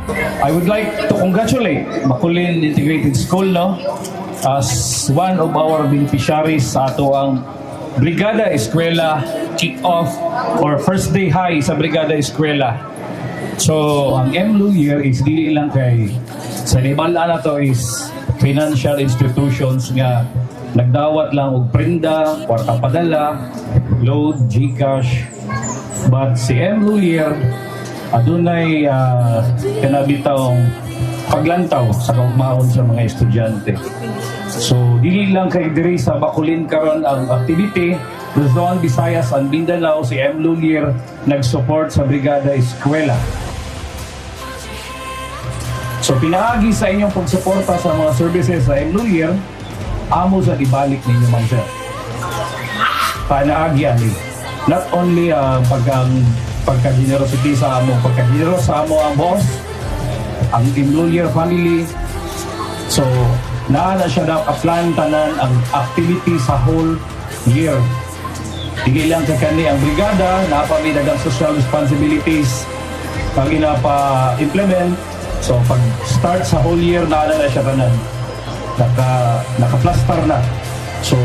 I would like to congratulate Bacolod Integrated School, no, as one of our beneficiaries sa ato ang Brigada Eskwela kick-off or first day high sa Brigada Eskwela. So, ang MLU year is dili lang kay sa libala na to is financial institutions nga nagdawat lang og prenda, kwarta padala, load, GCash. But si MLU year adunay kanabitawng paglantaw sa kaugmaon sa mga estudyante. So, dili lang kay diri sa Bacolod karon ang activity. Luzon, Visayas, and Mindanao, si MLU year nag-support sa Brigada Eskwela. So, pinaagi sa inyong pagsuporta sa mga services sa MLU year, amo sa ibalik ninyo man siya. Panaagi ani. Not only pagka-generosity sa amo, pagka-generous sa amo ang boss, ang MLU year family. So, naana siya daw kaplan tanan ang activity sa whole year. Hindi lang kay kani ang brigada, napamidagang social responsibilities pag inapa-implement. So, pag start sa whole year, naala na siya tanan. Naka-plaster na. So,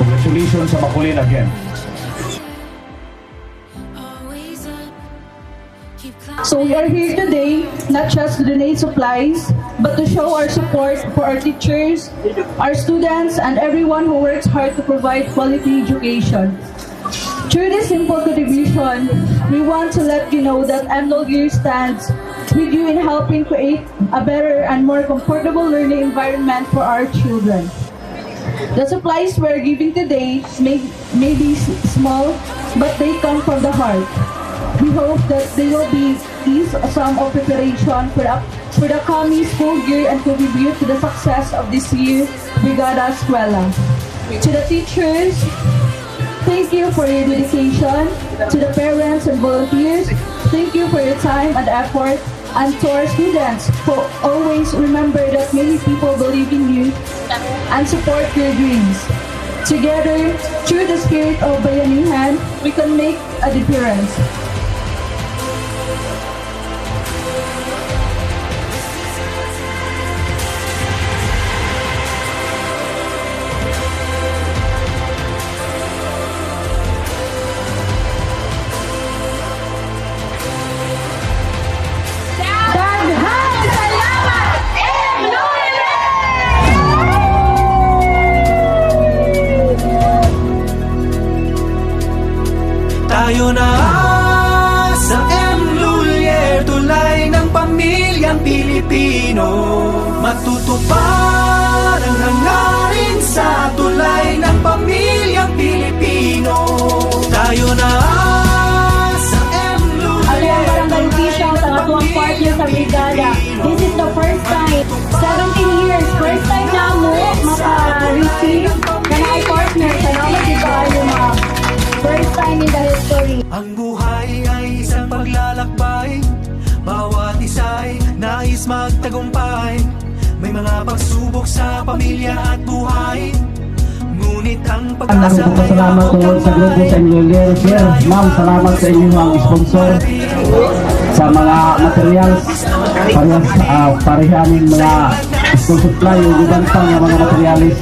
congratulations sa Bacolod again. So we are here today not just to donate supplies, but to show our support for our teachers, our students, and everyone who works hard to provide quality education. Through this simple contribution, we want to let you know that MLU Year stands with you in helping create a better and more comfortable learning environment for our children. The supplies we're giving today may be small, but they come from the heart. We hope that they will be some of preparation for the coming school year and contribute to the success of this year Brigada Eskwela. To the teachers, thank you for your dedication. To the parents and volunteers, thank you for your time and effort. And to our students, who always remember that many people believe in you and support your dreams. Together, through the spirit of bayanihan, we can make a difference. Tayo na sa MLU year, tulay ng pamilyang Pilipino. Matutupad ang hangarin sa tulay ng pamilyang Pilipino. Tayo na sa MLU year, Ako ang barangay official sa atuang partner sa brigada. This is the first time, 17 years, first time na mo maka-receive na na partner. Salamat diba yung mga first time in the history. ang buhay ay isang paglalakbay, bawat isa'y nais magtagumpay. May mga pagsubok sa pamilya at buhay, ngunit ang pag-asa ay Salamat po sa grupo sa MLU year. Sir, ma'am, salamat sa inyo mga sponsor sa mga materials, parihaning mga school supply, yung ibang pang mga materialis.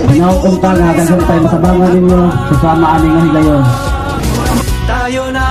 Pinaukong pa nga, dagang tayo masabangan ninyo, susama aning higayon. tayo na